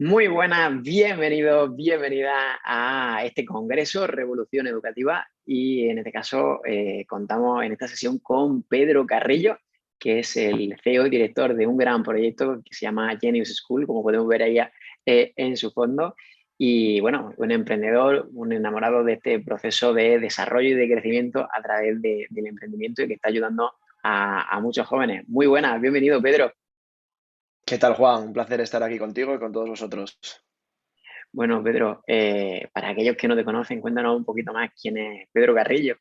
Muy buenas, bienvenido, bienvenida a este Congreso Revolución Educativa y en este caso contamos en esta sesión con Pedro Carrillo, que es el CEO y director de un gran proyecto que se llama Genius School, como podemos ver ahí en su fondo. Y bueno, un emprendedor, un enamorado de este proceso de desarrollo y de crecimiento a través del emprendimiento y que está ayudando a muchos jóvenes. Muy buenas, bienvenido Pedro. ¿Qué tal, Juan? Un placer estar aquí contigo y con todos vosotros. Bueno, Pedro, para aquellos que no te conocen, cuéntanos un poquito más quién es Pedro Carrillo.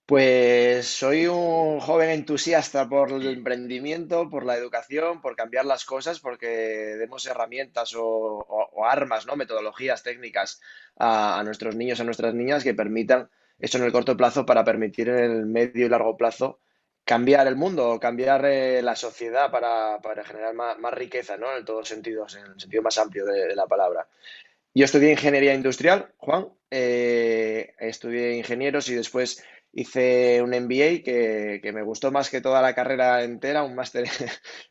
Pues soy un joven entusiasta por el emprendimiento, por la educación, por cambiar las cosas, porque demos herramientas o armas, ¿no? Metodologías técnicas a nuestros niños, a nuestras niñas que permitan eso en el corto plazo para permitir en el medio y largo plazo cambiar el mundo, cambiar la sociedad para generar más riqueza, ¿no? En todos sentidos, en el sentido más amplio de la palabra. Yo estudié ingeniería industrial, Juan. Estudié ingenieros y después hice un MBA que me gustó más que toda la carrera entera, un máster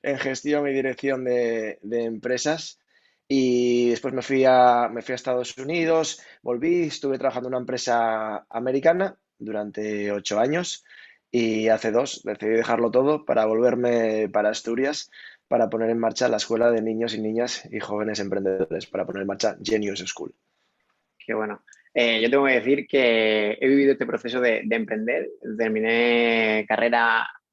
en gestión y dirección de empresas. Y después me fui a Estados Unidos, volví, estuve trabajando en una empresa americana durante 8 años y hace dos decidí dejarlo todo para volverme para Asturias para poner en marcha la escuela de niños y niñas y jóvenes emprendedores, para poner en marcha Genius School. Que bueno, yo tengo que decir que he vivido este proceso de emprender. Terminé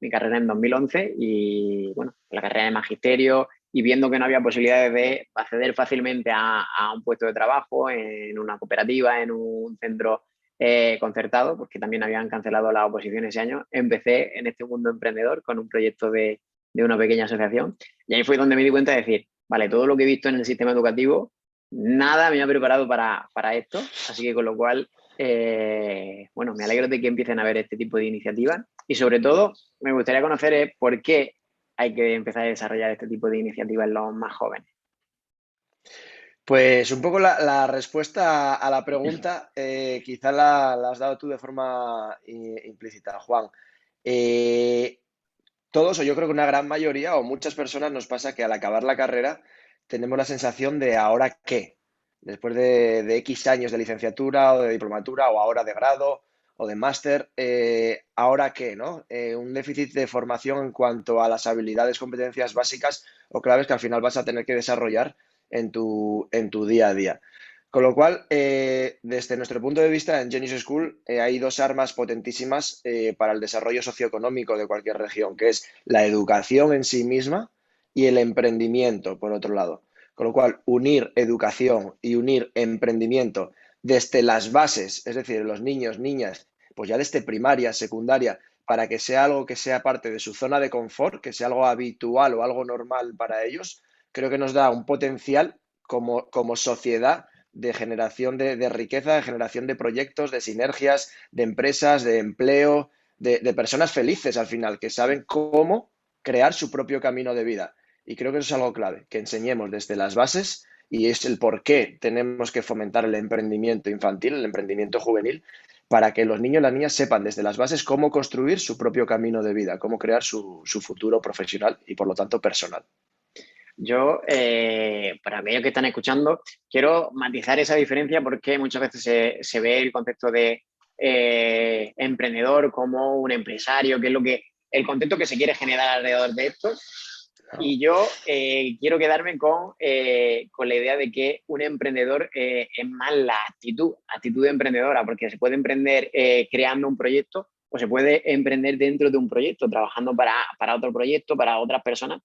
mi carrera en 2011 y bueno, la carrera de magisterio y viendo que no había posibilidades de acceder fácilmente a un puesto de trabajo en una cooperativa, en un centro concertado, porque también habían cancelado las oposiciones ese año, empecé en este mundo emprendedor con un proyecto de una pequeña asociación y ahí fue donde me di cuenta de decir, vale, todo lo que he visto en el sistema educativo nada me ha preparado para esto, así que con lo cual, bueno, me alegro de que empiecen a ver este tipo de iniciativas y sobre todo me gustaría conocer por qué hay que empezar a desarrollar este tipo de iniciativas en los más jóvenes. Pues un poco la respuesta a la pregunta, quizá la has dado tú de forma implícita, Juan. Eh, Todos, o yo creo que una gran mayoría, o muchas personas nos pasa que al acabar la carrera tenemos la sensación de ¿ahora qué? Después de X años de licenciatura o de diplomatura o ahora de grado o de máster, ¿ahora qué? ¿No? Un déficit de formación en cuanto a las habilidades, competencias básicas o claves que al final vas a tener que desarrollar en tu día a día. Con lo cual, desde nuestro punto de vista, en Genius School hay dos armas potentísimas para el desarrollo socioeconómico de cualquier región, que es la educación en sí misma y el emprendimiento, por otro lado. Con lo cual, unir educación y unir emprendimiento desde las bases, es decir, los niños, niñas, pues ya desde primaria, secundaria, para que sea algo que sea parte de su zona de confort, que sea algo habitual o algo normal para ellos, creo que nos da un potencial como sociedad de generación de riqueza, de generación de proyectos, de sinergias, de empresas, de empleo, de personas felices al final, que saben cómo crear su propio camino de vida. Y creo que eso es algo clave, que enseñemos desde las bases y es el por qué tenemos que fomentar el emprendimiento infantil, el emprendimiento juvenil, para que los niños y las niñas sepan desde las bases cómo construir su propio camino de vida, cómo crear su futuro profesional y por lo tanto personal. Yo, para aquellos que están escuchando, quiero matizar esa diferencia porque muchas veces se ve el concepto de emprendedor como un empresario, que es lo que el concepto que se quiere generar alrededor de esto. ¿No? Y yo quiero quedarme con la idea de que un emprendedor es más la actitud emprendedora, porque se puede emprender creando un proyecto o se puede emprender dentro de un proyecto, trabajando para otro proyecto, para otras personas.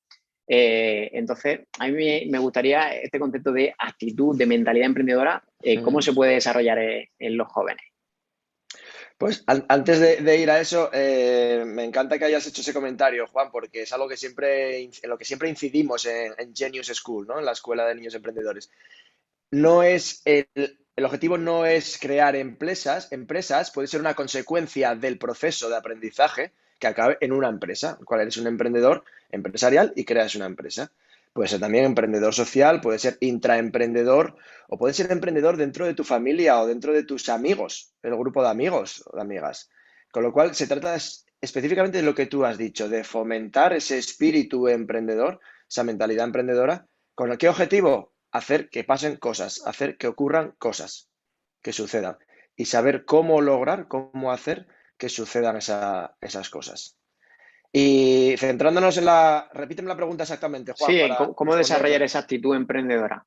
Entonces, a mí me gustaría este concepto de actitud, de mentalidad emprendedora, cómo se puede desarrollar en los jóvenes. Pues antes de ir a eso, me encanta que hayas hecho ese comentario, Juan, porque es algo en lo que siempre incidimos en Genius School, ¿no? En la Escuela de Niños Emprendedores. No es el objetivo no es crear empresas puede ser una consecuencia del proceso de aprendizaje que acabe en una empresa, cual eres un emprendedor empresarial y creas una empresa. Puede ser también emprendedor social, puede ser intraemprendedor o puede ser emprendedor dentro de tu familia o dentro de tus amigos, el grupo de amigos o de amigas. Con lo cual se trata específicamente de lo que tú has dicho, de fomentar ese espíritu emprendedor, esa mentalidad emprendedora ¿Con qué objetivo? Hacer que pasen cosas, hacer que ocurran cosas, que sucedan. Y saber cómo lograr, cómo hacer que sucedan esas cosas. Y centrándonos en la... Repíteme la pregunta exactamente, Juan, Sí, para ¿cómo desarrollar respondértela. esa actitud emprendedora?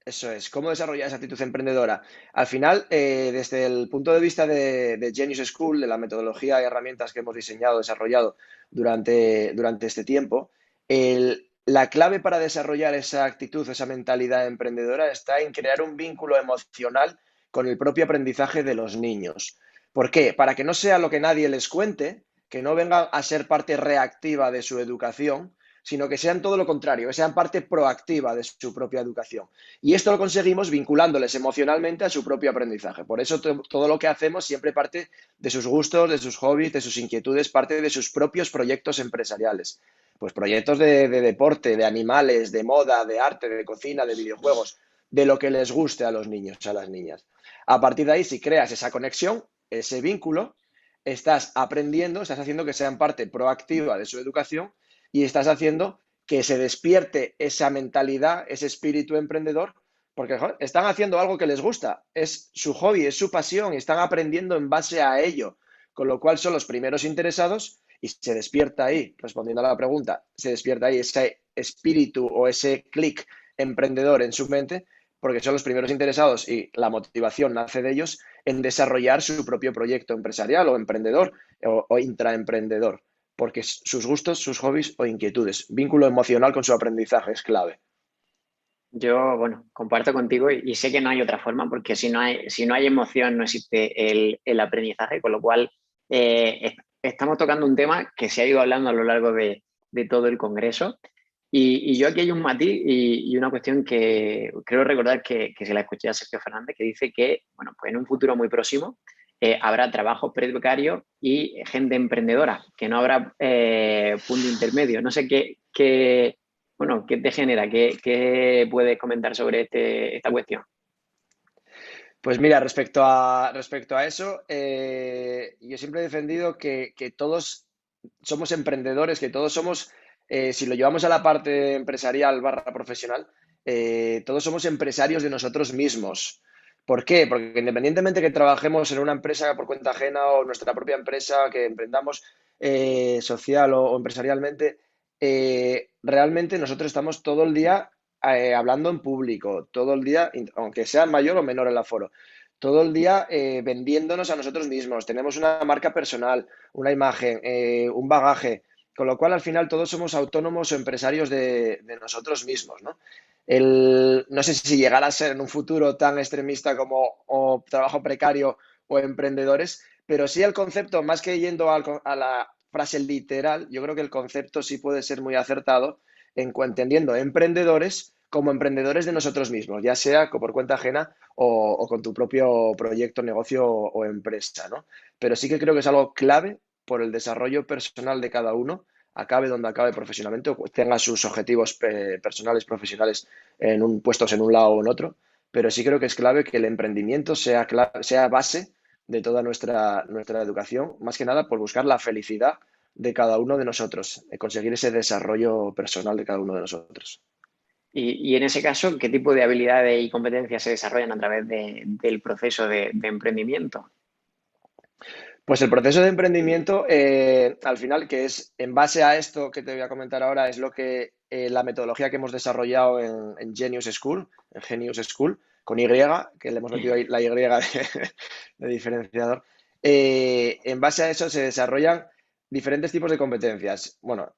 Eso es, ¿cómo desarrollar esa actitud emprendedora? Al final, desde el punto de vista de Genius School, de la metodología y herramientas que hemos diseñado, desarrollado durante este tiempo, la clave para desarrollar esa actitud, esa mentalidad emprendedora está en crear un vínculo emocional con el propio aprendizaje de los niños. ¿Por qué? Para que no sea lo que nadie les cuente, que no vengan a ser parte reactiva de su educación, sino que sean todo lo contrario, que sean parte proactiva de su propia educación. Y esto lo conseguimos vinculándoles emocionalmente a su propio aprendizaje. Por eso todo lo que hacemos siempre parte de sus gustos, de sus hobbies, de sus inquietudes, parte de sus propios proyectos empresariales. Pues proyectos de deporte, de animales, de moda, de arte, de cocina, de videojuegos, de lo que les guste a los niños, a las niñas. A partir de ahí, si creas esa conexión, ese vínculo, estás aprendiendo, estás haciendo que sean parte proactiva de su educación y estás haciendo que se despierte esa mentalidad, ese espíritu emprendedor, porque joder, están haciendo algo que les gusta, es su hobby, es su pasión y están aprendiendo en base a ello, con lo cual son los primeros interesados y se despierta ahí, respondiendo a la pregunta, se despierta ahí ese espíritu o ese clic emprendedor en su mente, porque son los primeros interesados y la motivación nace de ellos en desarrollar su propio proyecto empresarial o emprendedor o intraemprendedor porque sus gustos, sus hobbies o inquietudes. Vínculo emocional con su aprendizaje es clave. Yo, bueno, comparto contigo y sé que no hay otra forma, porque si no hay emoción, no existe el aprendizaje, con lo cual estamos tocando un tema que se ha ido hablando a lo largo de todo el Congreso. Y yo aquí hay un matiz y una cuestión que creo recordar que se la escuché a Sergio Fernández, que dice que, bueno, pues en un futuro muy próximo habrá trabajos precarios y gente emprendedora, que no habrá punto intermedio. No sé bueno, ¿qué te genera? ¿Qué puedes comentar sobre esta cuestión? Pues mira, respecto a eso, yo siempre he defendido que todos somos emprendedores, que todos somos, si lo llevamos a la parte empresarial barra profesional, todos somos empresarios de nosotros mismos. ¿Por qué? Porque independientemente que trabajemos en una empresa por cuenta ajena o nuestra propia empresa, que emprendamos social o empresarialmente, realmente nosotros estamos todo el día hablando en público, todo el día, aunque sea mayor o menor el aforo, todo el día vendiéndonos a nosotros mismos. Tenemos una marca personal, una imagen, un bagaje, con lo cual al final todos somos autónomos o empresarios de nosotros mismos, ¿no? No sé si llegará a ser en un futuro tan extremista como o trabajo precario o emprendedores, pero sí el concepto, más que yendo a la frase literal, yo creo que el concepto sí puede ser muy acertado entendiendo emprendedores como emprendedores de nosotros mismos, ya sea por cuenta ajena o con tu propio proyecto, negocio o empresa, ¿no? Pero sí que creo que es algo clave por el desarrollo personal de cada uno, acabe donde acabe profesionalmente o tenga sus objetivos personales, profesionales puestos en un lado o en otro, pero sí creo que es clave que el emprendimiento sea base de toda nuestra educación, más que nada por buscar la felicidad de cada uno de nosotros, conseguir ese desarrollo personal de cada uno de nosotros. Y en ese caso, ¿qué tipo de habilidades y competencias se desarrollan a través del proceso de emprendimiento? Pues el proceso de emprendimiento, al final, que es en base a esto que te voy a comentar ahora, es lo que la metodología que hemos desarrollado en Genius School, con Y, que le hemos metido ahí la Y de diferenciador. En base a eso se desarrollan diferentes tipos de competencias. Bueno,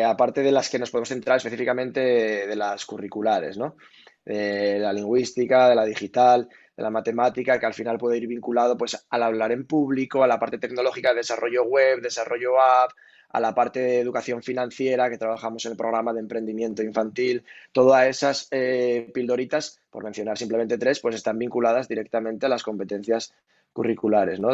aparte de las que nos podemos centrar específicamente de las curriculares, ¿no? De la lingüística, de la digital, de la matemática, que al final puede ir vinculado pues al hablar en público, a la parte tecnológica, desarrollo web, desarrollo app, a la parte de educación financiera, que trabajamos en el programa de emprendimiento infantil. Todas esas pildoritas, por mencionar simplemente tres, pues están vinculadas directamente a las competencias curriculares, ¿no?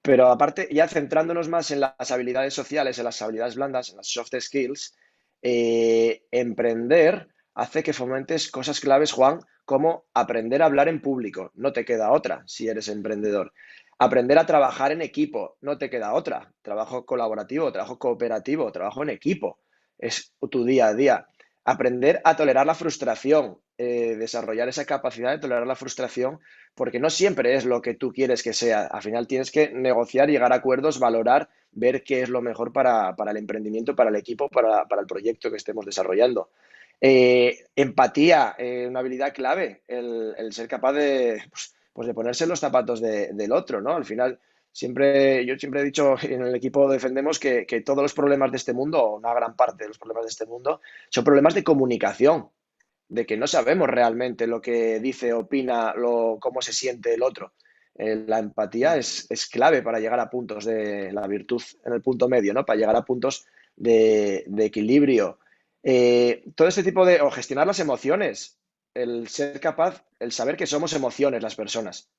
Pero aparte, ya centrándonos más en las habilidades sociales, en las habilidades blandas, en las soft skills, emprender hace que fomentes cosas claves, Juan, como aprender a hablar en público, no te queda otra si eres emprendedor. Aprender a trabajar en equipo, no te queda otra. Trabajo colaborativo, trabajo cooperativo, trabajo en equipo. Es tu día a día. aprender a tolerar la frustración, desarrollar esa capacidad de tolerar la frustración, porque no siempre es lo que tú quieres que sea. Al final tienes que negociar, llegar a acuerdos, valorar, ver qué es lo mejor para el emprendimiento, para el equipo, para el proyecto que estemos desarrollando. Empatía, una habilidad clave, el ser capaz pues de ponerse en los zapatos del otro, ¿no? Al final, yo siempre he dicho, en el equipo defendemos que todos los problemas de este mundo, o una gran parte de los problemas de este mundo, son problemas de comunicación, de que no sabemos realmente lo que dice, opina, cómo se siente el otro. La empatía es clave para llegar a puntos de la virtud en el punto medio, ¿no? Para llegar a puntos de equilibrio. Todo este tipo o gestionar las emociones, el ser capaz, el saber que somos emociones las personas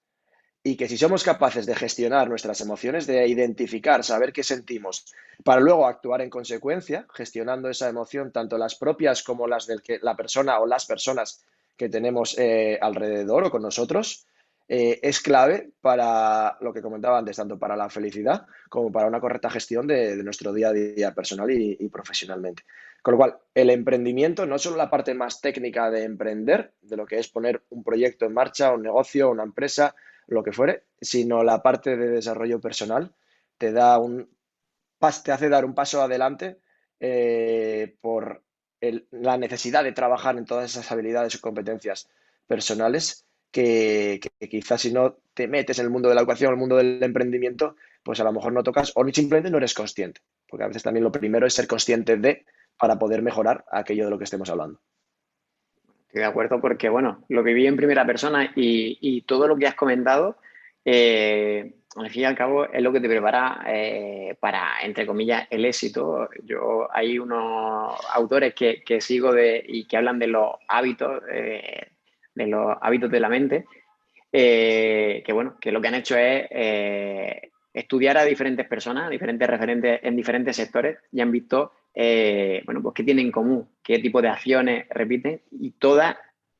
y que si somos capaces de gestionar nuestras emociones, de identificar, saber qué sentimos, para luego actuar en consecuencia, gestionando esa emoción, tanto las propias como las de la persona o las personas que tenemos alrededor o con nosotros, es clave para lo que comentaba antes, tanto para la felicidad como para una correcta gestión de nuestro día a día personal y profesionalmente. Con lo cual, el emprendimiento, no solo la parte más técnica de emprender, de lo que es poner un proyecto en marcha, un negocio, una empresa, lo que fuere, sino la parte de desarrollo personal te da te hace dar un paso adelante por la necesidad de trabajar en todas esas habilidades y competencias personales que quizás si no te metes en el mundo de la educación, en el mundo del emprendimiento, pues a lo mejor no tocas o simplemente no eres consciente, porque a veces también lo primero es ser consciente para poder mejorar aquello de lo que estemos hablando. Estoy de acuerdo porque, bueno, lo viví en primera persona y todo lo que has comentado, al fin y al cabo, es lo que te prepara para, entre comillas, el éxito. Hay unos autores que sigo y que hablan de los hábitos de la mente, que, bueno, que lo que han hecho es estudiar a diferentes personas, diferentes referentes en diferentes sectores y han visto bueno, pues qué tienen en común, qué tipo de acciones repiten y todas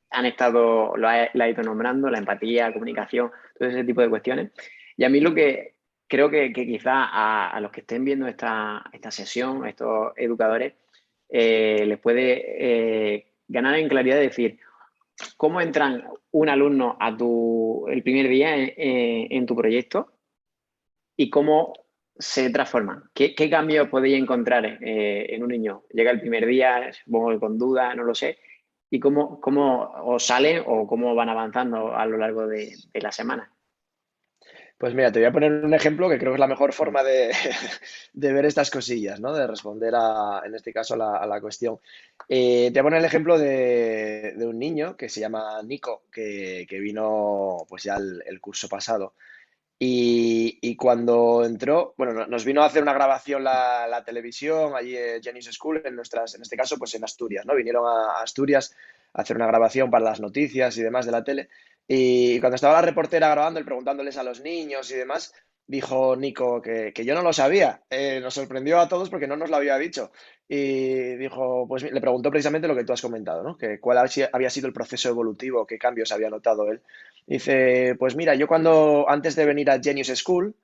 han estado, la he ido nombrando, la empatía, la comunicación, todo ese tipo de cuestiones. Y a mí lo que creo que quizá a los que estén viendo esta sesión, a estos educadores, les puede ganar en claridad de decir, ¿cómo entran un alumno el primer día en tu proyecto y cómo se transforman? ¿Qué cambios podéis encontrar en un niño? Llega el primer día, supongo que con dudas, no lo sé, y cómo os salen o cómo van avanzando a lo largo de la semana. Pues mira, te voy a poner un ejemplo que creo que es la mejor forma de ver estas cosillas, ¿no? De responder en este caso, a la cuestión. Te voy a poner el ejemplo de un niño que se llama Nico, que vino pues ya el curso pasado. Y cuando entró, bueno, nos vino a hacer una grabación la televisión, allí en Genius School, en este caso, pues en Asturias, ¿no? Vinieron a Asturias a hacer una grabación para las noticias y demás de la tele. Y cuando estaba la reportera grabando, y preguntándoles a los niños y demás, dijo Nico que yo no lo sabía. Nos sorprendió a todos porque no nos lo había dicho. Y dijo, pues le preguntó precisamente lo que tú has comentado, ¿no? Que cuál había sido el proceso evolutivo, qué cambios había notado él. Dice, pues mira, yo antes de venir a Genius School,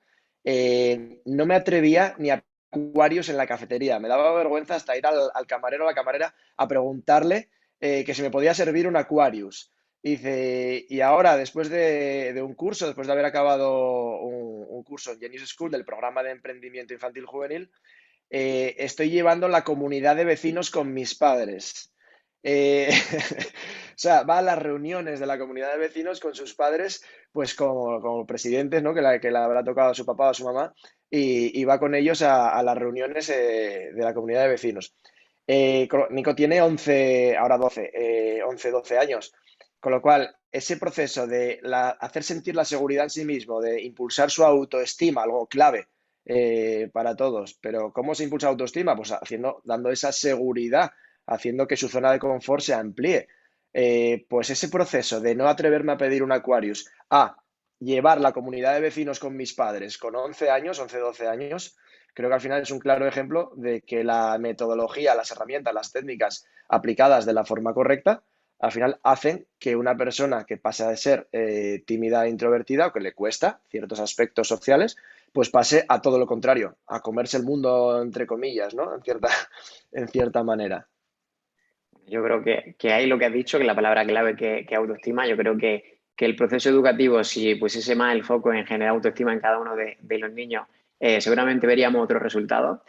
no me atrevía ni a Aquarius en la cafetería. Me daba vergüenza hasta ir al camarero o la camarera a preguntarle que si me podía servir un Aquarius. Dice, y ahora, después de un curso, después de haber acabado un curso en Genius School del programa de emprendimiento infantil juvenil, estoy llevando la comunidad de vecinos con mis padres. O sea, va a las reuniones de la comunidad de vecinos con sus padres, pues como presidentes, ¿no? Que le habrá tocado a su papá o a su mamá, y va con ellos a las reuniones de la comunidad de vecinos. Nico tiene 11, ahora 12, 11, 12 años, con lo cual ese proceso de hacer sentir la seguridad en sí mismo, de impulsar su autoestima, algo clave para todos. Pero ¿cómo se impulsa la autoestima? Pues dando esa seguridad, haciendo que su zona de confort se amplíe. Pues ese proceso de no atreverme a pedir un Aquarius a llevar la comunidad de vecinos con mis padres con 11 años, 11 12 años, creo que al final es un claro ejemplo de que la metodología, las herramientas, las técnicas aplicadas de la forma correcta, al final hacen que una persona que pasa de ser tímida e introvertida o que le cuesta ciertos aspectos sociales, pues pase a todo lo contrario, a comerse el mundo, entre comillas, ¿no? En cierta manera. Yo creo que ahí lo que has dicho, que la palabra clave que es autoestima, yo creo que el proceso educativo, si pusiese más el foco en generar autoestima en cada uno de los niños, seguramente veríamos otros resultados.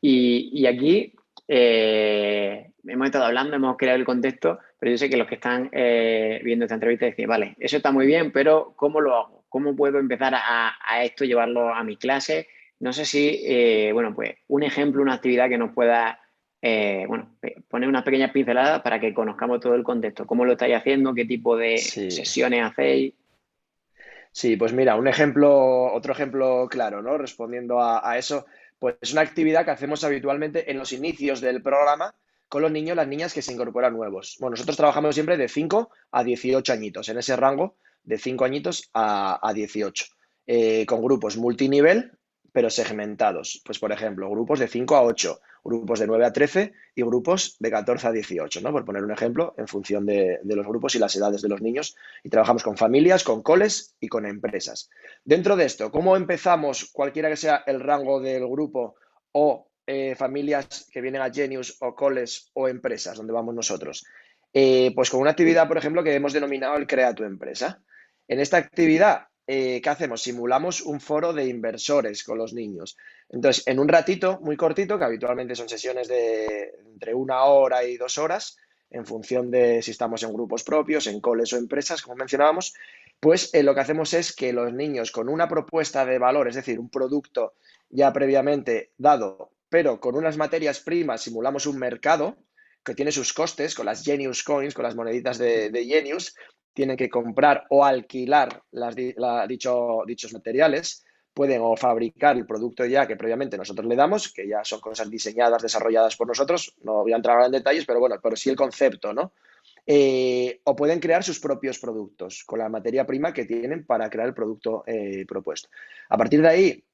Y aquí hemos estado hablando, hemos creado el contexto, pero yo sé que los que están viendo esta entrevista dicen, vale, eso está muy bien, pero ¿cómo lo hago? ¿Cómo puedo empezar a esto, llevarlo a mis clases? No sé si, bueno, pues un ejemplo, una actividad que nos pueda, bueno, poner unas pequeñas pinceladas para que conozcamos todo el contexto. ¿Cómo lo estáis haciendo? ¿Qué tipo de Sí. sesiones hacéis? Sí, pues mira, un ejemplo, otro ejemplo claro, ¿no? Respondiendo a eso, pues es una actividad que hacemos habitualmente en los inicios del programa con los niños, las niñas que se incorporan nuevos. Bueno, nosotros trabajamos siempre de 5 a 18 añitos, en ese rango de 5 añitos a 18, con grupos multinivel, pero segmentados. Pues, por ejemplo, grupos de 5 a 8, grupos de 9 a 13 y grupos de 14 a 18, ¿no? Por poner un ejemplo, en función de los grupos y las edades de los niños y trabajamos con familias, con coles y con empresas. Dentro de esto, ¿cómo empezamos, cualquiera que sea el rango del grupo o familias que vienen a Genius o coles o empresas donde vamos nosotros? Pues con una actividad, por ejemplo, que hemos denominado el Crea tu empresa. En esta actividad, ¿qué hacemos? Simulamos un foro de inversores con los niños. Entonces, en un ratito muy cortito, que habitualmente son sesiones de entre 1 hora y 2 horas, en función de si estamos en grupos propios, en coles o empresas, como mencionábamos, pues lo que hacemos es que los niños con una propuesta de valor, es decir, un producto ya previamente dado, pero con unas materias primas, simulamos un mercado que tiene sus costes con las Genius Coins, con las moneditas de Genius, tienen que comprar o alquilar dichos materiales, pueden o fabricar el producto ya que previamente nosotros le damos, que ya son cosas diseñadas, desarrolladas por nosotros, no voy a entrar ahora en detalles, pero bueno, pero sí el concepto, ¿no? O pueden crear sus propios productos con la materia prima que tienen para crear el producto propuesto. A partir de ahí,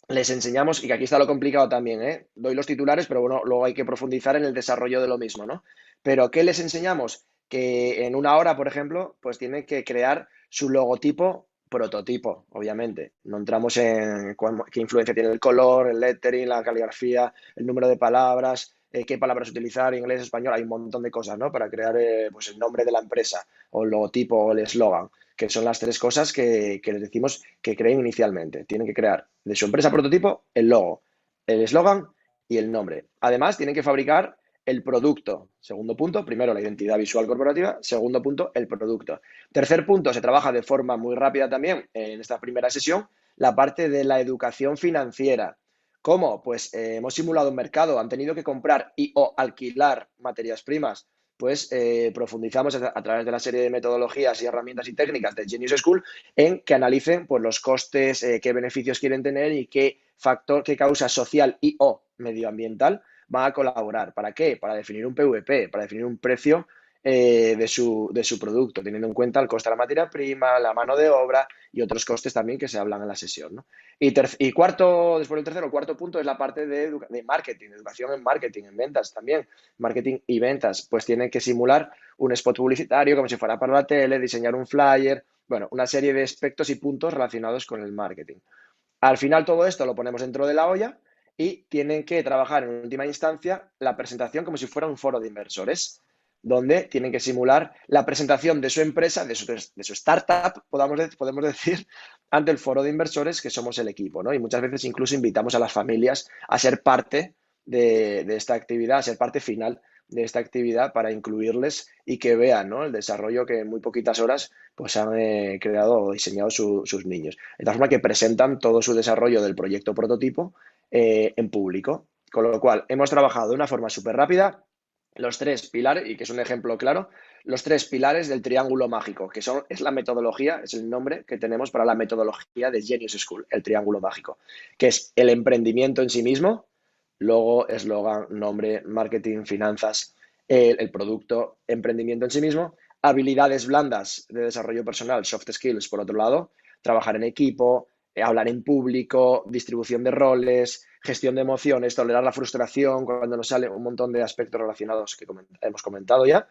les enseñamos, y que aquí está lo complicado también, ¿eh? Doy los titulares, pero bueno, luego hay que profundizar en el desarrollo de lo mismo, ¿no? Pero ¿qué les enseñamos? Que en 1 hora, por ejemplo, pues tienen que crear su logotipo prototipo, obviamente. No entramos en qué influencia tiene el color, el lettering, la caligrafía, el número de palabras, qué palabras utilizar, inglés, español, hay un montón de cosas, ¿no? Para crear pues el nombre de la empresa o el logotipo o el eslogan, que son las tres cosas que les decimos que creen inicialmente. Tienen que crear de su empresa prototipo el logo, el eslogan y el nombre. Además, tienen que fabricar el producto. Segundo punto, primero la identidad visual corporativa. Segundo punto, el producto. Tercer punto, se trabaja de forma muy rápida también en esta primera sesión, la parte de la educación financiera. ¿Cómo? Pues hemos simulado un mercado, han tenido que comprar y o alquilar materias primas. Pues profundizamos a través de la serie de metodologías y herramientas y técnicas de Genius School en que analicen pues, los costes, qué beneficios quieren tener y qué factor, qué causa social y o medioambiental van a colaborar. ¿Para qué? Para definir un PVP, para definir un precio de su producto, teniendo en cuenta el coste de la materia prima, la mano de obra y otros costes también que se hablan en la sesión, ¿no? Y cuarto, después del tercero, el cuarto punto es la parte de marketing, educación en marketing, en ventas también, marketing y ventas, pues tienen que simular un spot publicitario como si fuera para la tele, diseñar un flyer, bueno, una serie de aspectos y puntos relacionados con el marketing. Al final todo esto lo ponemos dentro de la olla y tienen que trabajar en última instancia la presentación como si fuera un foro de inversores, donde tienen que simular la presentación de su empresa, de su startup, podemos decir, ante el foro de inversores que somos el equipo, ¿no? Y muchas veces incluso invitamos a las familias a ser parte de esta actividad, a ser parte final de esta actividad para incluirles y que vean, ¿no? El desarrollo que en muy poquitas horas pues han creado o diseñado sus niños. De tal forma que presentan todo su desarrollo del proyecto prototipo en público. Con lo cual, hemos trabajado de una forma súper rápida los tres pilares, y que es un ejemplo claro, los tres pilares del triángulo mágico, que es la metodología, es el nombre que tenemos para la metodología de Genius School, el triángulo mágico, que es el emprendimiento en sí mismo, logo, eslogan, nombre, marketing, finanzas, el producto, emprendimiento en sí mismo, habilidades blandas de desarrollo personal, soft skills, por otro lado, trabajar en equipo, hablar en público, distribución de roles, gestión de emociones, tolerar la frustración cuando nos sale un montón de aspectos relacionados que hemos comentado ya.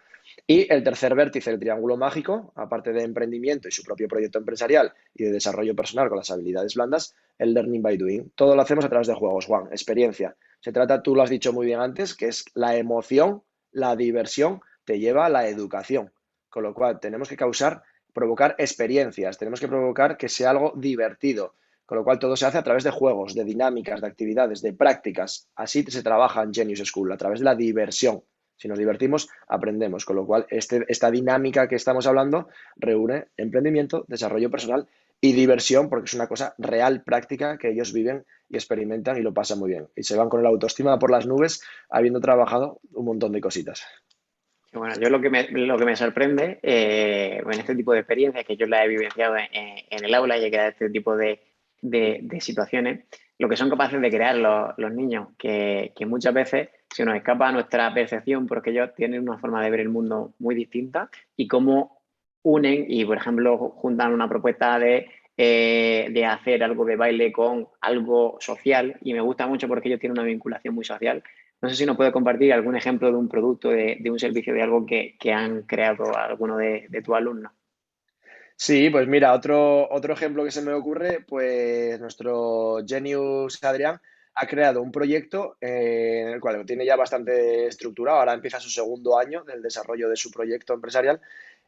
Y el tercer vértice, el triángulo mágico, aparte de emprendimiento y su propio proyecto empresarial y de desarrollo personal con las habilidades blandas, el learning by doing. Todo lo hacemos a través de juegos, Juan, experiencia. Se trata, tú lo has dicho muy bien antes, que es la emoción, la diversión te lleva a la educación. Con lo cual, tenemos que provocar experiencias, tenemos que provocar que sea algo divertido. Con lo cual, todo se hace a través de juegos, de dinámicas, de actividades, de prácticas. Así se trabaja en Genius School, a través de la diversión. Si nos divertimos, aprendemos. Con lo cual, esta dinámica que estamos hablando reúne emprendimiento, desarrollo personal y diversión, porque es una cosa real, práctica, que ellos viven y experimentan y lo pasan muy bien. Y se van con la autoestima por las nubes, habiendo trabajado un montón de cositas. Y bueno, yo lo que me sorprende en este tipo de experiencias que yo las he vivenciado en el aula y he creado este tipo de situaciones, lo que son capaces de crear los niños, que muchas veces se nos escapa nuestra percepción porque ellos tienen una forma de ver el mundo muy distinta y cómo unen y, por ejemplo, juntan una propuesta de hacer algo de baile con algo social y me gusta mucho porque ellos tienen una vinculación muy social. No sé si nos puede compartir algún ejemplo de un producto, de un servicio, de algo que han creado alguno de tus alumnos. Sí, pues mira, otro ejemplo que se me ocurre, pues nuestro Genius Adrián ha creado un proyecto en el cual lo tiene ya bastante estructurado, ahora empieza su segundo año del desarrollo de su proyecto empresarial,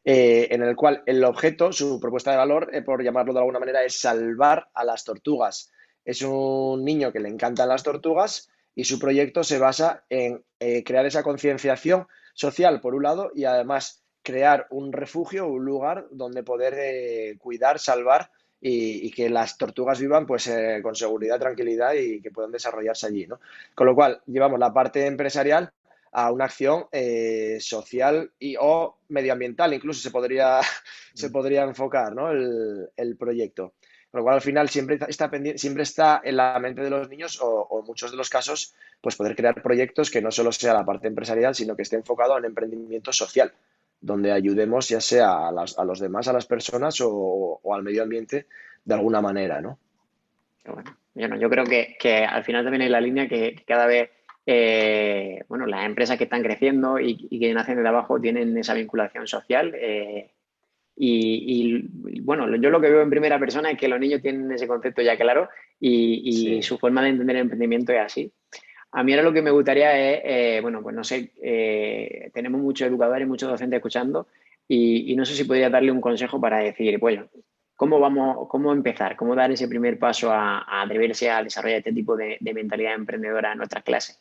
en el cual el objeto, su propuesta de valor, por llamarlo de alguna manera, es salvar a las tortugas. Es un niño que le encantan las tortugas y su proyecto se basa en crear esa concienciación social, por un lado, y además crear un refugio, un lugar donde poder cuidar, salvar y que las tortugas vivan pues con seguridad, tranquilidad y que puedan desarrollarse allí, ¿no? Con lo cual, llevamos la parte empresarial a una acción social y o medioambiental, incluso se podría enfocar, ¿no? el proyecto. Con lo cual, al final, siempre está en la mente de los niños o en muchos de los casos, pues poder crear proyectos que no solo sea la parte empresarial, sino que esté enfocado en emprendimiento social, donde ayudemos ya sea a los demás, a las personas o al medio ambiente de alguna manera, ¿no? Pero bueno, yo creo que al final también hay la línea que cada vez, bueno, las empresas que están creciendo y que nacen de abajo tienen esa vinculación social. Bueno, yo lo que veo en primera persona es que los niños tienen ese concepto ya claro y Sí. su forma de entender el emprendimiento es así. A mí ahora lo que me gustaría es, bueno, pues no sé, tenemos muchos educadores y muchos docentes escuchando y no sé si podría darle un consejo para decir, bueno, cómo empezar? ¿Cómo dar ese primer paso a atreverse a desarrollar este tipo de mentalidad emprendedora en nuestras clases?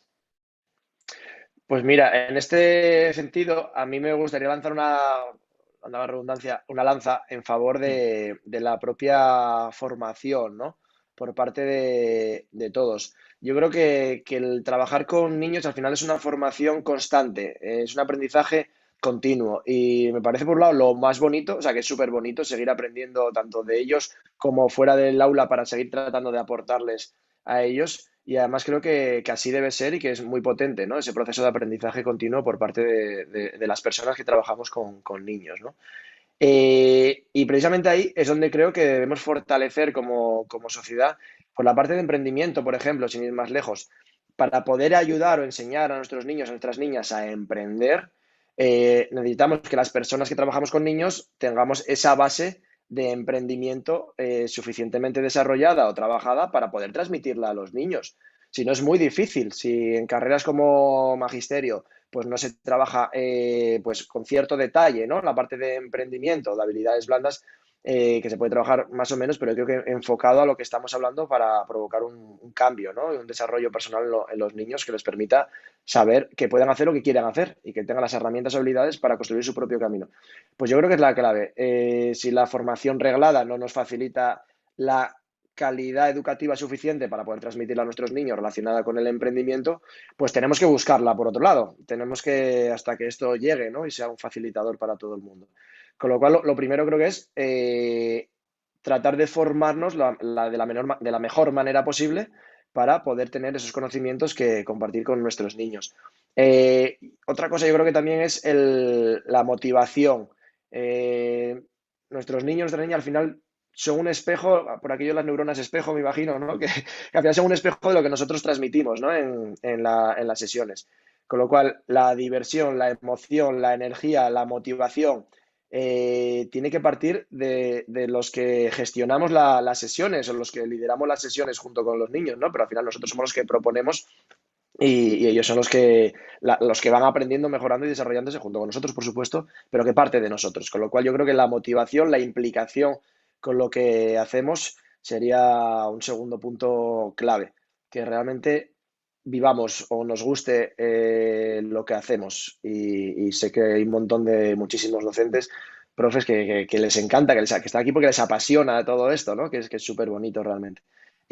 Pues mira, en este sentido, a mí me gustaría lanzar anda la redundancia, una lanza en favor de la propia formación, ¿no? Por parte de todos. Yo creo que el trabajar con niños al final es una formación constante, es un aprendizaje continuo y me parece por un lado lo más bonito, o sea que es súper bonito seguir aprendiendo tanto de ellos como fuera del aula para seguir tratando de aportarles a ellos. Y además creo que así debe ser y que es muy potente, ¿no? Ese proceso de aprendizaje continuo por parte de las personas que trabajamos con niños, ¿no? Y precisamente ahí es donde creo que debemos fortalecer como sociedad, por la parte de emprendimiento, por ejemplo, sin ir más lejos, para poder ayudar o enseñar a nuestros niños, a nuestras niñas a emprender, necesitamos que las personas que trabajamos con niños tengamos esa base de emprendimiento suficientemente desarrollada o trabajada para poder transmitirla a los niños. Si no, es muy difícil. Si en carreras como magisterio pues no se trabaja pues con cierto detalle, ¿no? La parte de emprendimiento, de habilidades blandas, que se puede trabajar más o menos, pero creo que enfocado a lo que estamos hablando para provocar un cambio, ¿no? Y un desarrollo personal en los niños que les permita saber que puedan hacer lo que quieran hacer y que tengan las herramientas o habilidades para construir su propio camino. Pues yo creo que es la clave. Si la formación reglada no nos facilita la calidad educativa suficiente para poder transmitirla a nuestros niños relacionada con el emprendimiento, pues tenemos que buscarla por otro lado. Tenemos que, hasta que esto llegue, ¿no? Y sea un facilitador para todo el mundo. Con lo cual, lo primero creo que es tratar de formarnos de la mejor manera posible para poder tener esos conocimientos que compartir con nuestros niños. Otra cosa yo creo que también es la motivación. Eh, Nuestros niños, nuestras niñas al final son un espejo, por aquello las neuronas espejo, me imagino, ¿no? Que al final son un espejo de lo que nosotros transmitimos, ¿no? En las sesiones. Con lo cual, la diversión, la emoción, la energía, la motivación, tiene que partir de los que gestionamos las sesiones o los que lideramos las sesiones junto con los niños, ¿no? Pero al final nosotros somos los que proponemos y ellos son los que van aprendiendo, mejorando y desarrollándose junto con nosotros, por supuesto, pero que parte de nosotros. Con lo cual yo creo que la motivación, la implicación con lo que hacemos sería un segundo punto clave, que realmente vivamos o nos guste lo que hacemos. Y sé que hay un montón de muchísimos docentes, profes, que les encanta, que están aquí porque les apasiona todo esto, ¿no? Que es súper bonito realmente.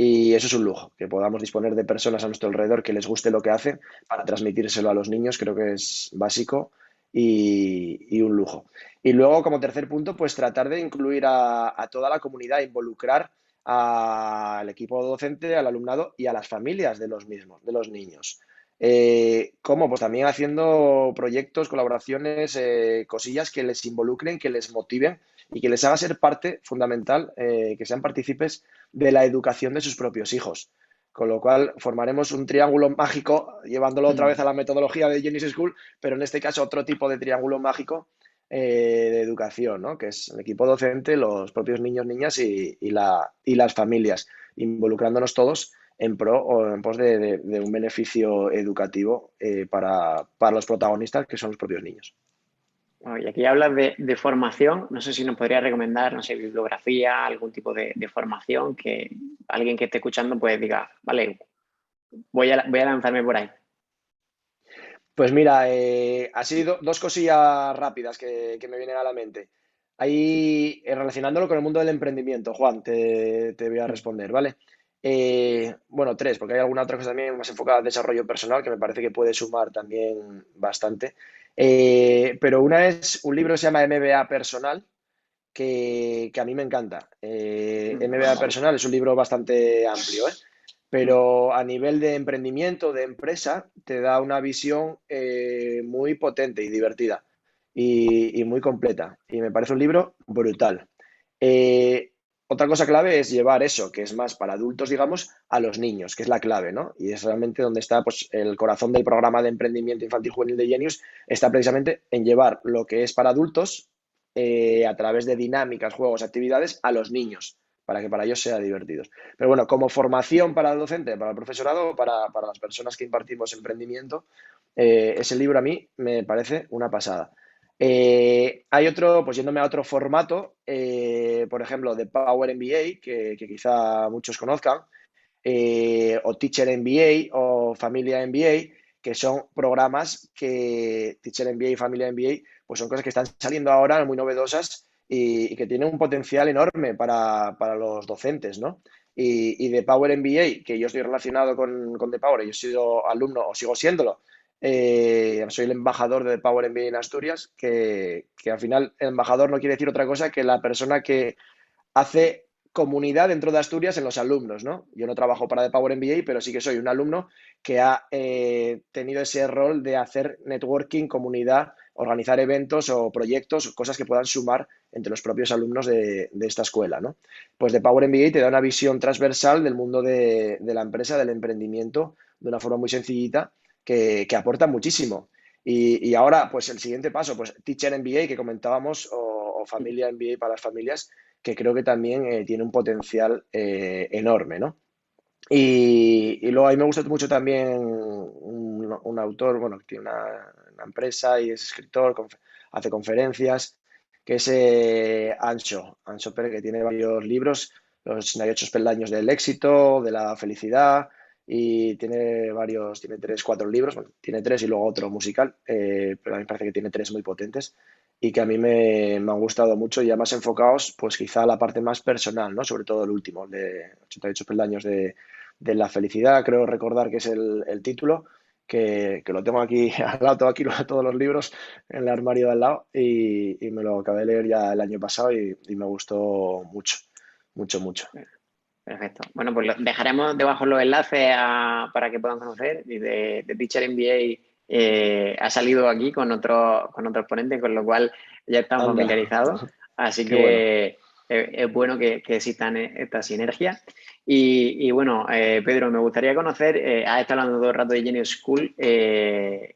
Y eso es un lujo, que podamos disponer de personas a nuestro alrededor que les guste lo que hacen para transmitírselo a los niños, creo que es básico y un lujo. Y luego, como tercer punto, pues tratar de incluir a toda la comunidad, involucrar al equipo docente, al alumnado y a las familias de los mismos, de los niños. ¿Cómo? Pues también haciendo proyectos, colaboraciones, cosillas que les involucren, que les motiven y que les haga ser parte fundamental, que sean partícipes de la educación de sus propios hijos. Con lo cual formaremos un triángulo mágico, llevándolo otra vez a la metodología de Jenny's School, pero en este caso otro tipo de triángulo mágico de educación, ¿no? Que es el equipo docente, los propios niños, niñas y las familias, involucrándonos todos en pro o en pos de un beneficio educativo para los protagonistas, que son los propios niños. Bueno, y aquí hablas de formación, no sé si nos podría recomendar, no sé, bibliografía, algún tipo de formación que alguien que esté escuchando pues diga, vale, voy a lanzarme por ahí. Pues mira, así dos cosillas rápidas que me vienen a la mente. Ahí, relacionándolo con el mundo del emprendimiento, Juan, te voy a responder, ¿vale? Bueno, tres, porque hay alguna otra cosa también más enfocada al desarrollo personal que me parece que puede sumar también bastante. Pero una es un libro que se llama MBA Personal, que a mí me encanta. MBA Personal es un libro bastante amplio, ¿eh? Pero a nivel de emprendimiento, de empresa, te da una visión muy potente y divertida y muy completa. Y me parece un libro brutal. Eh, Otra cosa clave es llevar eso, que es más para adultos, digamos, a los niños, que es la clave, ¿no? Y es realmente donde está pues, el corazón del programa de emprendimiento infantil juvenil de Genius, está precisamente en llevar lo que es para adultos a través de dinámicas, juegos, actividades a los niños, para que para ellos sea divertidos. Pero bueno, como formación para el docente, para el profesorado, para las personas que impartimos emprendimiento, ese libro a mí me parece una pasada. Hay otro, pues yéndome a otro formato, por ejemplo, de Power MBA, que quizá muchos conozcan, o Teacher MBA o Familia MBA, que son programas que Teacher MBA y Familia MBA, pues son cosas que están saliendo ahora muy novedosas y que tienen un potencial enorme para los docentes, ¿no? Y de Power MBA, que yo estoy relacionado con The Power, yo he sido alumno o sigo siéndolo, soy el embajador de Power MBA en Asturias, que al final el embajador no quiere decir otra cosa que la persona que hace comunidad dentro de Asturias en los alumnos, ¿no? Yo no trabajo para The Power MBA, pero sí que soy un alumno que ha tenido ese rol de hacer networking, comunidad, organizar eventos o proyectos, cosas que puedan sumar entre los propios alumnos de esta escuela, ¿no? Pues The Power MBA te da una visión transversal del mundo de la empresa, del emprendimiento, de una forma muy sencillita, que aporta muchísimo. Y ahora, pues el siguiente paso, pues Teacher MBA que comentábamos, o Familia MBA para las familias, que creo que también tiene un potencial enorme, ¿no? Y luego a mí me gusta mucho también un autor, bueno, que tiene una empresa y es escritor, hace conferencias, que es Ancho Pérez, que tiene varios libros, Los 68 peldaños del éxito, de la felicidad, y tiene varios, tiene tres, cuatro libros, bueno, tiene tres y luego otro musical, pero a mí me parece que tiene tres muy potentes y que a mí me han gustado mucho y además enfocados, pues quizá a la parte más personal, ¿no? Sobre todo el último, el de 88 peldaños de la felicidad, creo recordar que es el título, que lo tengo aquí al lado, tengo aquí todos los libros en el armario de al lado y me lo acabé de leer ya el año pasado y me gustó mucho, mucho, mucho. Perfecto. Bueno, pues dejaremos debajo los enlaces para que puedan conocer. Y de Teacher MBA ha salido aquí con otro ponente, con lo cual ya estamos Anda, familiarizados. Así qué bueno. que es bueno que existan estas sinergias. Y bueno, Pedro, me gustaría conocer, has estado hablando todo el rato de Genius School,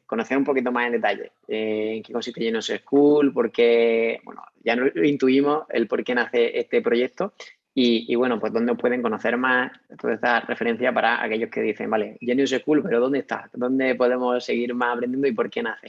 conocer un poquito más en detalle en qué consiste Genius School, por qué, bueno, ya lo intuimos el por qué nace este proyecto. Y bueno, pues dónde pueden conocer más toda esta referencia para aquellos que dicen, vale, Genius School, pero ¿dónde está? ¿Dónde podemos seguir más aprendiendo y por qué nace?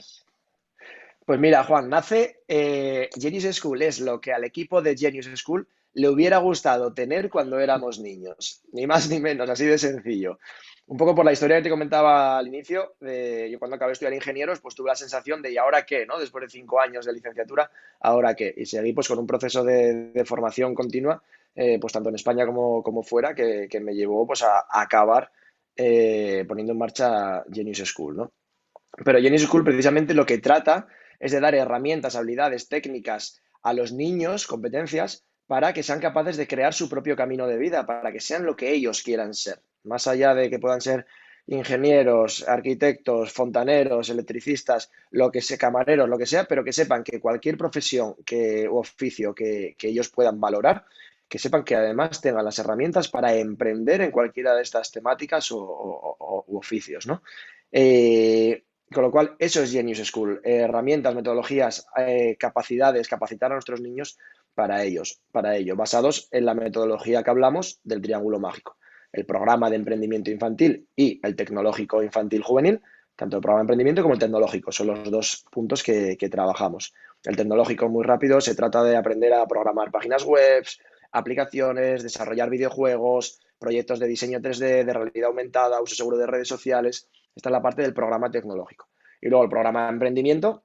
Pues mira, Juan, nace Genius School es lo que al equipo de Genius School le hubiera gustado tener cuando éramos niños, ni más ni menos, así de sencillo. Un poco por la historia que te comentaba al inicio, yo cuando acabé de estudiar ingenieros, pues tuve la sensación de ¿y ahora qué? ¿No? Después de 5 años de licenciatura, ¿ahora qué? Y seguí pues con un proceso de formación continua, pues tanto en España como fuera, que me llevó pues a acabar poniendo en marcha Genius School, ¿no? Pero Genius School precisamente lo que trata es de dar herramientas, habilidades, técnicas a los niños, competencias, para que sean capaces de crear su propio camino de vida, para que sean lo que ellos quieran ser. Más allá de que puedan ser ingenieros, arquitectos, fontaneros, electricistas, lo que sea, camareros, lo que sea, pero que sepan que cualquier profesión o oficio que ellos puedan valorar, que sepan que además tengan las herramientas para emprender en cualquiera de estas temáticas u oficios, ¿no? Con lo cual, eso es Genius School. Herramientas, metodologías, capacidades, capacitar a nuestros niños para ello, basados en la metodología que hablamos del triángulo mágico. El programa de emprendimiento infantil y el tecnológico infantil juvenil, tanto el programa de emprendimiento como el tecnológico, son los dos puntos que trabajamos. El tecnológico, muy rápido, se trata de aprender a programar páginas web, aplicaciones, desarrollar videojuegos, proyectos de diseño 3D, de realidad aumentada, uso seguro de redes sociales. Esta es la parte del programa tecnológico. Y luego el programa de emprendimiento,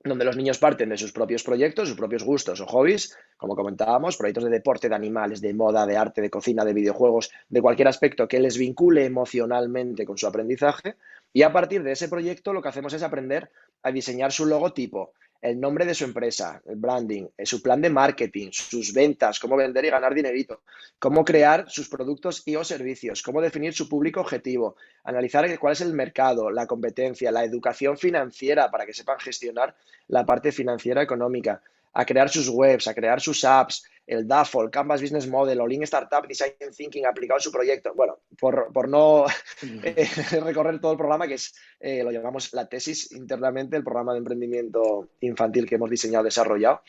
donde los niños parten de sus propios proyectos, sus propios gustos o hobbies, como comentábamos, proyectos de deporte, de animales, de moda, de arte, de cocina, de videojuegos, de cualquier aspecto que les vincule emocionalmente con su aprendizaje. Y a partir de ese proyecto lo que hacemos es aprender a diseñar su logotipo, el nombre de su empresa, el branding, su plan de marketing, sus ventas, cómo vender y ganar dinerito, cómo crear sus productos y o servicios, cómo definir su público objetivo, analizar cuál es el mercado, la competencia, la educación financiera para que sepan gestionar la parte financiera económica, a crear sus webs, a crear sus apps, el DAFO, el Canvas Business Model o Lean Startup Design Thinking aplicado a su proyecto. Bueno, por no recorrer todo el programa, que es, lo llamamos la tesis internamente, el programa de emprendimiento infantil que hemos diseñado, desarrollado,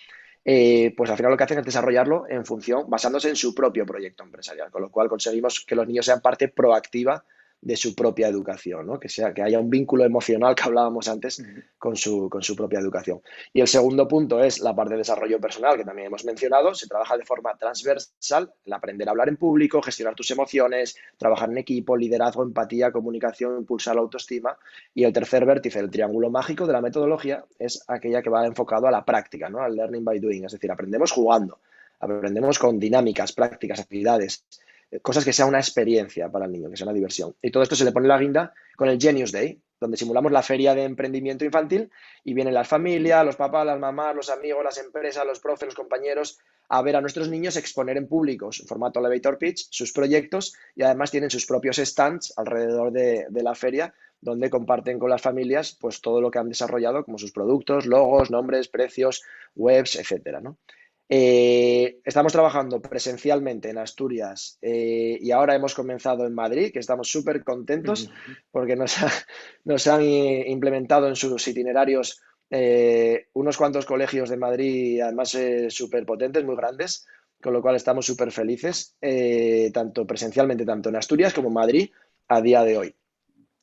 pues al final lo que hacen es desarrollarlo en función, basándose en su propio proyecto empresarial, con lo cual conseguimos que los niños sean parte proactiva de su propia educación, ¿no? Que haya un vínculo emocional que hablábamos antes con su propia educación. Y el segundo punto es la parte de desarrollo personal, que también hemos mencionado. Se trabaja de forma transversal, el aprender a hablar en público, gestionar tus emociones, trabajar en equipo, liderazgo, empatía, comunicación, impulsar la autoestima. Y el tercer vértice, el triángulo mágico de la metodología, es aquella que va enfocado a la práctica, ¿no? Al learning by doing, es decir, aprendemos jugando, aprendemos con dinámicas, prácticas, actividades, cosas que sea una experiencia para el niño, que sea una diversión. Y todo esto se le pone la guinda con el Genius Day, donde simulamos la feria de emprendimiento infantil y vienen las familias, los papás, las mamás, los amigos, las empresas, los profes, los compañeros, a ver a nuestros niños exponer en público, en formato elevator pitch, sus proyectos y además tienen sus propios stands alrededor de la feria donde comparten con las familias pues todo lo que han desarrollado, como sus productos, logos, nombres, precios, webs, etcétera, ¿no? Estamos trabajando presencialmente en Asturias y ahora hemos comenzado en Madrid, que estamos súper contentos porque nos han implementado en sus itinerarios unos cuantos colegios de Madrid, además súper potentes, muy grandes, con lo cual estamos súper felices, tanto presencialmente, tanto en Asturias como en Madrid, a día de hoy.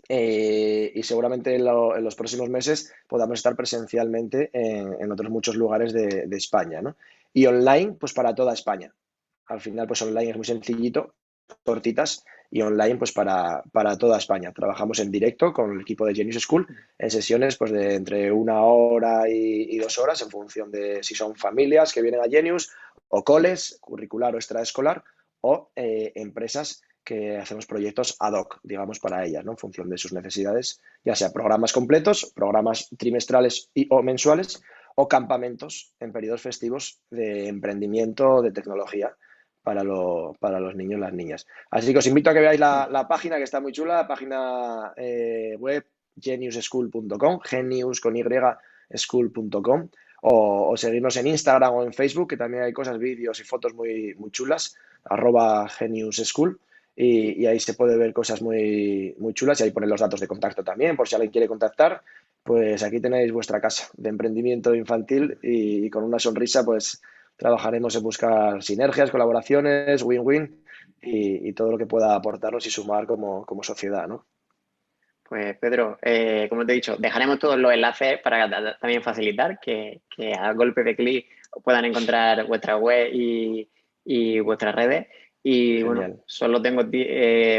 Y seguramente en los próximos meses podamos estar presencialmente en otros muchos lugares de España, ¿no? Y online, pues para toda España. Al final, pues online es muy sencillito, cortitas, y online, pues para toda España. Trabajamos en directo con el equipo de Genius School en sesiones pues de entre 1 hora y 2 horas, en función de si son familias que vienen a Genius, o coles, curricular o extraescolar, o empresas que hacemos proyectos ad hoc, digamos, para ellas, ¿no? En función de sus necesidades, ya sea programas completos, programas trimestrales o mensuales, o campamentos en periodos festivos de emprendimiento, de tecnología para los niños y las niñas. Así que os invito a que veáis la página, que está muy chula, la página web geniusschool.com, genius con y school.com, o seguirnos en Instagram o en Facebook, que también hay cosas, vídeos y fotos muy, muy chulas, @geniusschool. Y ahí se puede ver cosas muy, muy chulas y ahí ponen los datos de contacto también, por si alguien quiere contactar, pues aquí tenéis vuestra casa de emprendimiento infantil y con una sonrisa, pues trabajaremos en buscar sinergias, colaboraciones, win-win y todo lo que pueda aportarnos y sumar como sociedad, ¿no? Pues Pedro, como te he dicho, dejaremos todos los enlaces para también facilitar que a golpe de clic puedan encontrar vuestra web y vuestras redes. Y bueno, Genial. solo tengo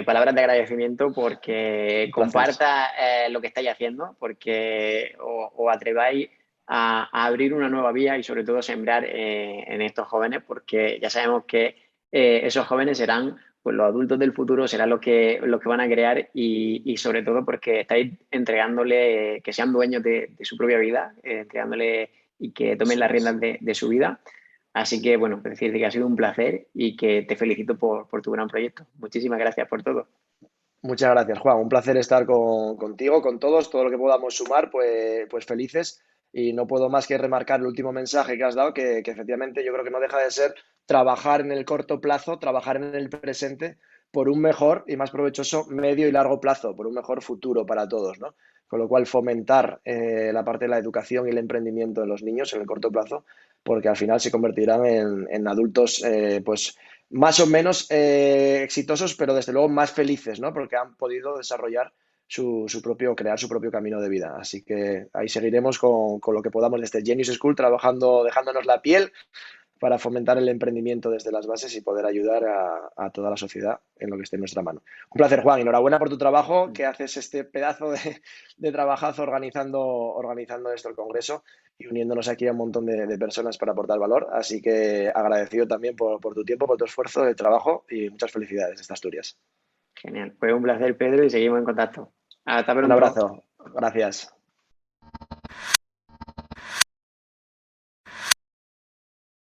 palabras de agradecimiento porque Un placer. comparta lo que estáis haciendo, porque os atreváis a abrir una nueva vía y sobre todo sembrar en estos jóvenes, porque ya sabemos que esos jóvenes serán pues los adultos del futuro serán los que van a crear y sobre todo porque estáis entregándole que sean dueños de su propia vida, entregándole y que tomen Eso las riendas es. de su vida. Así que, bueno, pues decirte que ha sido un placer y que te felicito por tu gran proyecto. Muchísimas gracias por todo. Muchas gracias, Juan. Un placer estar contigo, con todos, todo lo que podamos sumar, pues felices. Y no puedo más que remarcar el último mensaje que has dado, que efectivamente yo creo que no deja de ser trabajar en el corto plazo, trabajar en el presente por un mejor y más provechoso medio y largo plazo, por un mejor futuro para todos, ¿no? Con lo cual fomentar la parte de la educación y el emprendimiento de los niños en el corto plazo, porque al final se convertirán en adultos, pues más o menos exitosos, pero desde luego más felices, ¿no? Porque han podido desarrollar crear su propio camino de vida. Así que ahí seguiremos con lo que podamos desde Genius School, trabajando, dejándonos la piel para fomentar el emprendimiento desde las bases y poder ayudar a toda la sociedad en lo que esté en nuestra mano. Un placer, Juan. Enhorabuena por tu trabajo, que haces este pedazo de trabajazo organizando esto, el Congreso, y uniéndonos aquí a un montón de personas para aportar valor. Así que agradecido también por tu tiempo, por tu esfuerzo de trabajo y muchas felicidades desde Asturias. Genial. Fue un placer, Pedro, y seguimos en contacto. Hasta Un pronto. abrazo. Gracias.